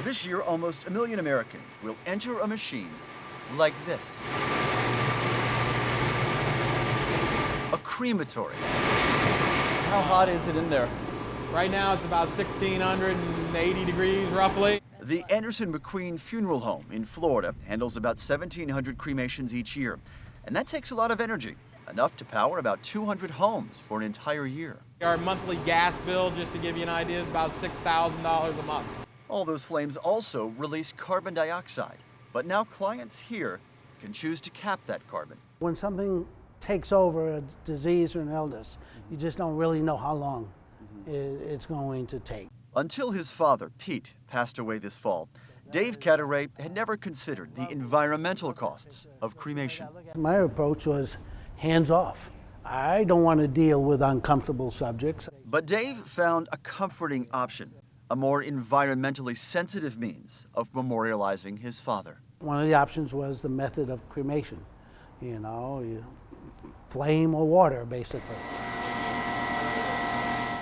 This year, almost 1 million Americans will enter a machine like this. A crematory. How hot is it in there? Right now it's about 1,680 degrees roughly. The Anderson McQueen Funeral Home in Florida handles about 1,700 cremations each year. And that takes a lot of energy, enough to power about 200 homes for an entire year. Our monthly gas bill, just to give you an idea, is about $6,000 a month. All those flames also release carbon dioxide. But now clients here can choose to cap that carbon. When something takes over a disease or an illness, you just don't really know how long it's going to take. Until his father, Pete, passed away this fall, Dave Cataray had never considered the environmental costs of cremation. My approach was hands off. I don't want to deal with uncomfortable subjects. But Dave found a comforting option, a more environmentally sensitive means of memorializing his father. One of the options was the method of cremation, flame or water, basically.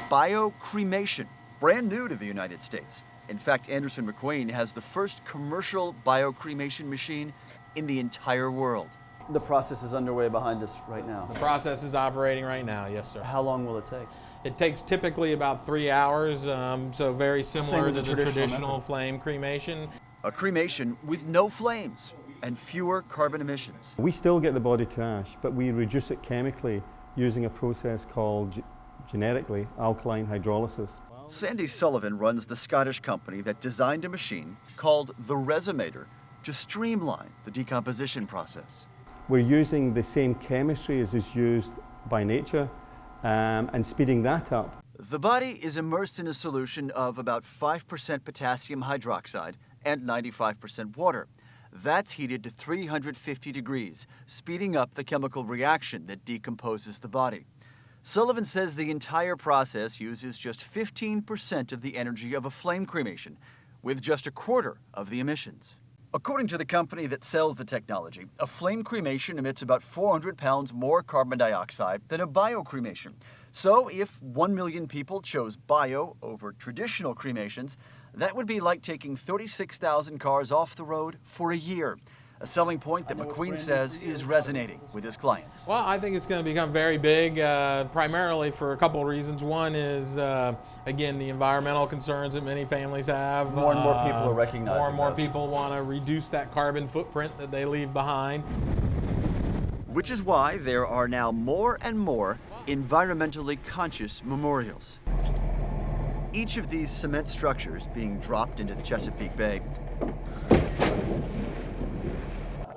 Biocremation, brand new to the United States. In fact, Anderson McQueen has the first commercial biocremation machine in the entire world. The process is underway behind us right now. The process is operating right now, yes sir. How long will it take? It takes typically about 3 hours, so very similar as to a the traditional traditional method. flame cremation. A cremation with no flames and fewer carbon emissions. We still get the body to ash, but we reduce it chemically using a process called generically alkaline hydrolysis. Sandy Sullivan runs the Scottish company that designed a machine called the Resomator to streamline the decomposition process. We're using the same chemistry as is used by nature and speeding that up. The body is immersed in a solution of about 5% potassium hydroxide and 95% water. That's heated to 350 degrees, speeding up the chemical reaction that decomposes the body. Sullivan says the entire process uses just 15% of the energy of a flame cremation, with just a quarter of the emissions. According to the company that sells the technology, a flame cremation emits about 400 pounds more carbon dioxide than a biocremation. So if 1 million people chose bio over traditional cremations, that would be like taking 36,000 cars off the road for a year. A selling point that McQueen says is resonating with his clients. Well, I think it's going to become very big, primarily for a couple of reasons. One is, again, the environmental concerns that many families have. More and more people are recognizing More and more this. people want to reduce that carbon footprint that they leave behind. Which is why there are now more and more environmentally conscious memorials. Each of these cement structures being dropped into the Chesapeake Bay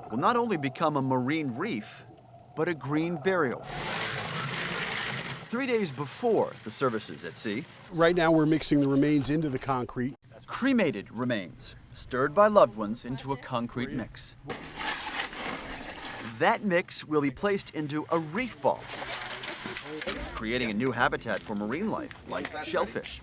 will not only become a marine reef, but a green burial. 3 days before the services at sea, Right now we're mixing the remains into the concrete. cremated remains, stirred by loved ones into a concrete mix. That mix will be placed into a reef ball, creating a new habitat for marine life, like shellfish.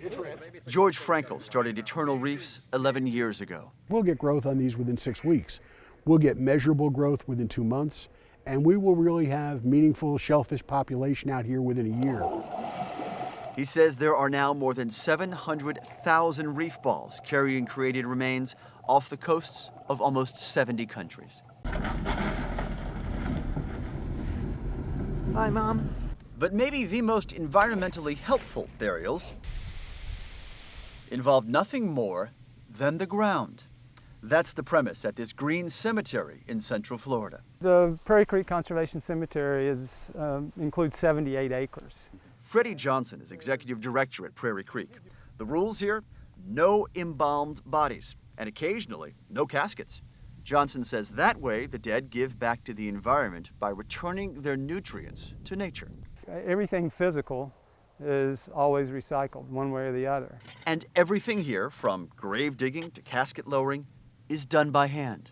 George Frankel started Eternal Reefs 11 years ago. We'll get growth on these within 6 weeks. We'll get measurable growth within 2 months, and we will really have meaningful shellfish population out here within a year. He says there are now more than 700,000 reef balls carrying created remains off the coasts of almost 70 countries. Bye, Mom. But maybe the most environmentally helpful burials involve nothing more than the ground. That's the premise at this green cemetery in Central Florida. The Prairie Creek Conservation Cemetery includes 78 acres. Freddie Johnson is executive director at Prairie Creek. The rules here: no embalmed bodies, and occasionally no caskets. Johnson says that way the dead give back to the environment by returning their nutrients to nature. Everything physical is always recycled, one way or the other. And everything here, from grave digging to casket lowering, is done by hand.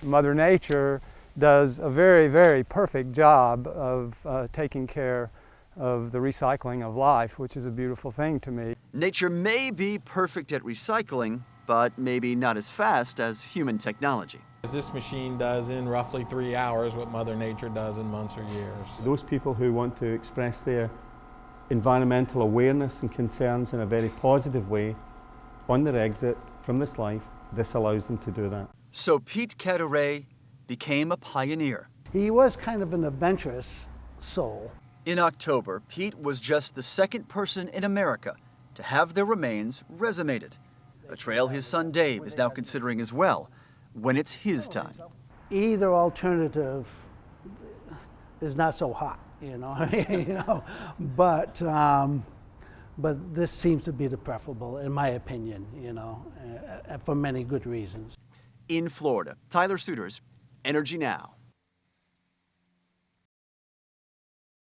Mother Nature does a very, very perfect job of taking care of the recycling of life, which is a beautiful thing to me. Nature may be perfect at recycling, but maybe not as fast as human technology. This machine does in roughly 3 hours what Mother Nature does in months or years. Those people who want to express their environmental awareness and concerns in a very positive way on their exit from this life, this allows them to do that. So Pete Caturay became a pioneer. He was kind of an adventurous soul. In October, Pete was just the second person in America to have their remains resumated, a trail his son Dave is now considering as well, when it's his time. Either alternative is not so hot, you know, but this seems to be the preferable, in my opinion, you know, for many good reasons. In Florida, Tyler Suiters, Energy Now.